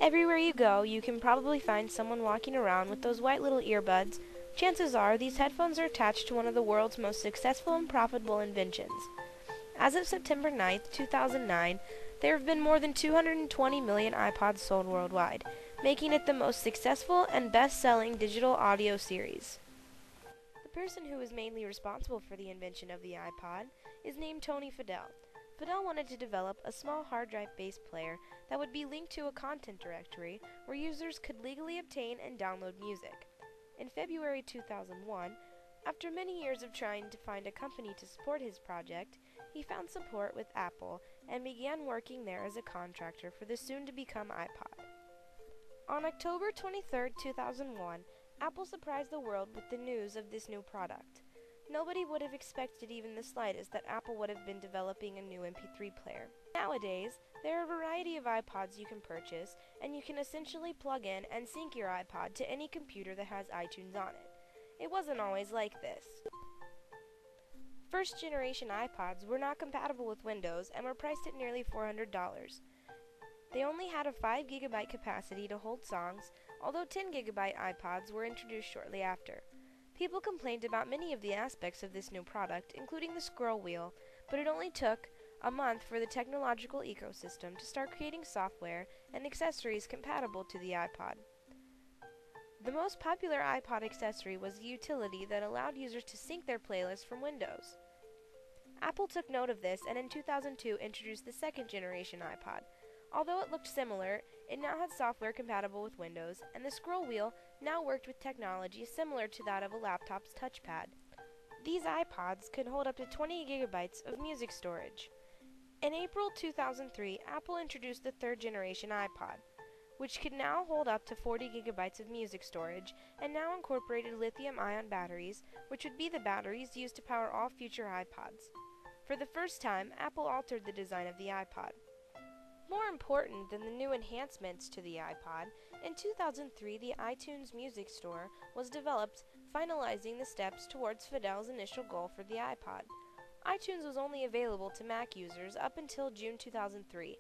Everywhere you go, you can probably find someone walking around with those white little earbuds. Chances are these headphones are attached to one of the world's most successful and profitable inventions. As of September 9th, 2009, there have been more than 220 million iPods sold worldwide, making it the most successful and best-selling digital audio series. The person who is mainly responsible for the invention of the iPod is named Tony Fadell. Fadell wanted to develop a small hard drive-based player that would be linked to a content directory where users could legally obtain and download music. In February 2001, after many years of trying to find a company to support his project, he found support with Apple and began working there as a contractor for the soon-to-become iPod. On October 23, 2001, Apple surprised the world with the news of this new product. Nobody would have expected even the slightest that Apple would have been developing a new MP3 player. Nowadays, there are a variety of iPods you can purchase, and you can essentially plug in and sync your iPod to any computer that has iTunes on it. It wasn't always like this. First generation iPods were not compatible with Windows and were priced at nearly $400. They only had a 5 GB capacity to hold songs, although 10 GB iPods were introduced shortly after. People complained about many of the aspects of this new product, including the scroll wheel, but it only took a month for the technological ecosystem to start creating software and accessories compatible to the iPod. The most popular iPod accessory was a utility that allowed users to sync their playlists from Windows. Apple took note of this and in 2002 introduced the second generation iPod. Although it looked similar, it now had software compatible with Windows, and the scroll wheel now worked with technology similar to that of a laptop's touchpad. These iPods could hold up to 20 gigabytes of music storage. In April 2003, Apple introduced the third generation iPod, which could now hold up to 40 gigabytes of music storage, and now incorporated lithium-ion batteries, which would be the batteries used to power all future iPods. For the first time, Apple altered the design of the iPod. More important than the new enhancements to the iPod, in 2003 the iTunes Music Store was developed, finalizing the steps towards Fadell's initial goal for the iPod. iTunes was only available to Mac users up until June 2003.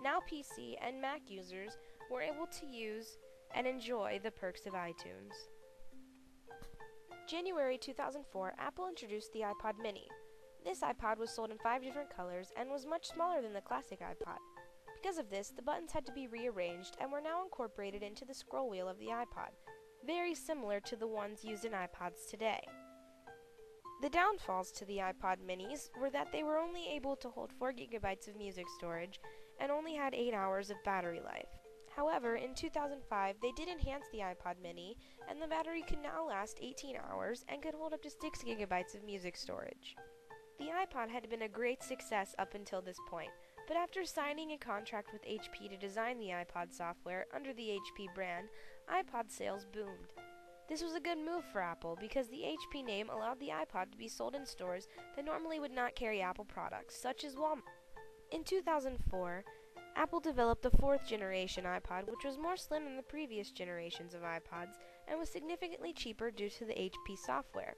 Now PC and Mac users were able to use and enjoy the perks of iTunes. January 2004, Apple introduced the iPod mini. This iPod was sold in 5 different colors and was much smaller than the classic iPod. Because of this, the buttons had to be rearranged and were now incorporated into the scroll wheel of the iPod, very similar to the ones used in iPods today. The downfalls to the iPod minis were that they were only able to hold 4 gigabytes of music storage and only had 8 hours of battery life. However, in 2005, they did enhance the iPod mini, and the battery could now last 18 hours and could hold up to 6 gigabytes of music storage. The iPod had been a great success up until this point, but after signing a contract with HP to design the iPod software under the HP brand, iPod sales boomed. This was a good move for Apple because the HP name allowed the iPod to be sold in stores that normally would not carry Apple products, such as Walmart. In 2004, Apple developed the fourth generation iPod, which was more slim than the previous generations of iPods and was significantly cheaper due to the HP software.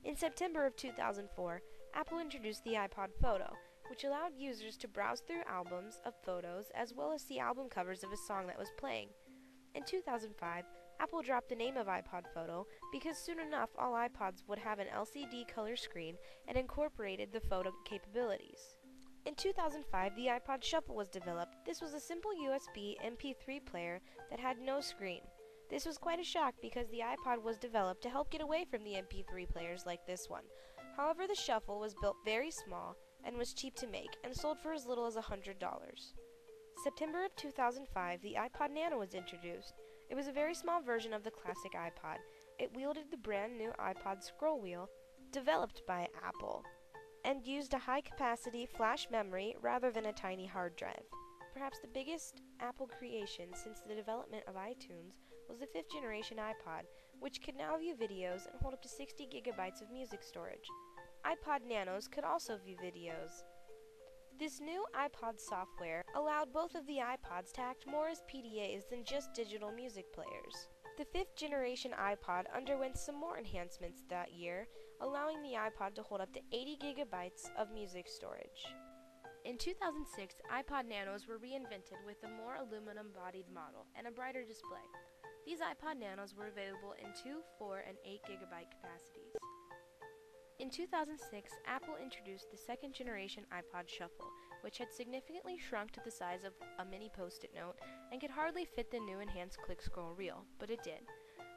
In September of 2004, Apple introduced the iPod Photo, which allowed users to browse through albums of photos as well as see album covers of a song that was playing. In 2005, Apple dropped the name of iPod Photo because soon enough all iPods would have an LCD color screen and incorporated the photo capabilities. In 2005, the iPod Shuffle was developed. This was a simple USB MP3 player that had no screen. This was quite a shock because the iPod was developed to help get away from the MP3 players like this one. However, the Shuffle was built very small and was cheap to make and sold for as little as $100. September of 2005, the iPod Nano was introduced. It was a very small version of the classic iPod. It wielded the brand new iPod scroll wheel, developed by Apple, and used a high-capacity flash memory rather than a tiny hard drive. Perhaps the biggest Apple creation since the development of iTunes was the 5th generation iPod, which could now view videos and hold up to 60 gigabytes of music storage. iPod Nanos could also view videos. This new iPod software allowed both of the iPods to act more as PDAs than just digital music players. The 5th generation iPod underwent some more enhancements that year, allowing the iPod to hold up to 80 gigabytes of music storage. In 2006, iPod Nanos were reinvented with a more aluminum-bodied model and a brighter display. These iPod Nanos were available in 2, 4, and 8 gigabyte capacities. In 2006, Apple introduced the second generation iPod Shuffle, which had significantly shrunk to the size of a mini post-it note and could hardly fit the new enhanced click-scroll reel, but it did.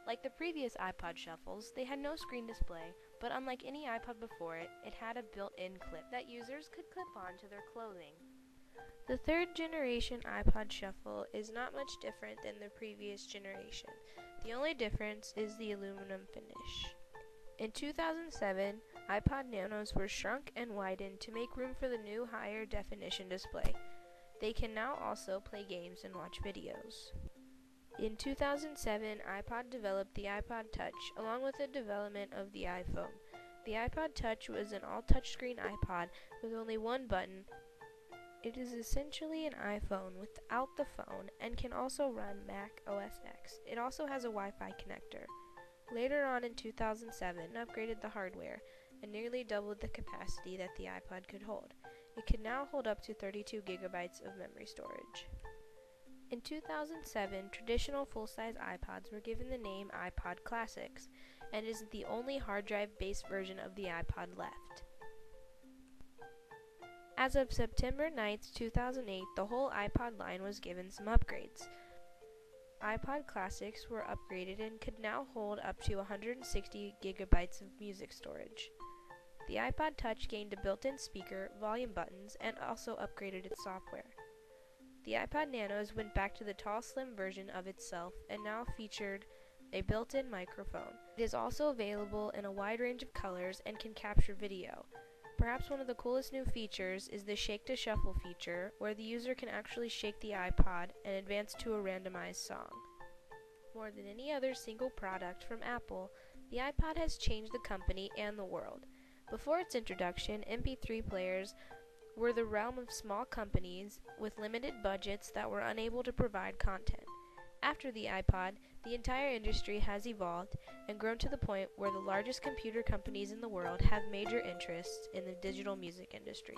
Like the previous iPod Shuffles, they had no screen display, but unlike any iPod before it, it had a built-in clip that users could clip onto their clothing. The third generation iPod Shuffle is not much different than the previous generation. The only difference is the aluminum finish. In 2007, iPod Nanos were shrunk and widened to make room for the new higher definition display. They can now also play games and watch videos. In 2007, iPod developed the iPod Touch, along with the development of the iPhone. The iPod Touch was an all-touchscreen iPod with only one button. It is essentially an iPhone without the phone and can also run Mac OS X. It also has a Wi-Fi connector. Later on in 2007, it upgraded the hardware and nearly doubled the capacity that the iPod could hold. It could now hold up to 32 gigabytes of memory storage. In 2007, traditional full-size iPods were given the name iPod Classics, and is the only hard drive-based version of the iPod left. As of September 9, 2008, the whole iPod line was given some upgrades. iPod Classics were upgraded and could now hold up to 160 gigabytes of music storage. The iPod Touch gained a built-in speaker, volume buttons, and also upgraded its software. The iPod Nanos went back to the tall, slim version of itself and now featured a built-in microphone. It is also available in a wide range of colors and can capture video. Perhaps one of the coolest new features is the Shake to Shuffle feature, where the user can actually shake the iPod and advance to a randomized song. More than any other single product from Apple, the iPod has changed the company and the world. Before its introduction, MP3 players were the realm of small companies with limited budgets that were unable to provide content. After the iPod, the entire industry has evolved and grown to the point where the largest computer companies in the world have major interests in the digital music industry.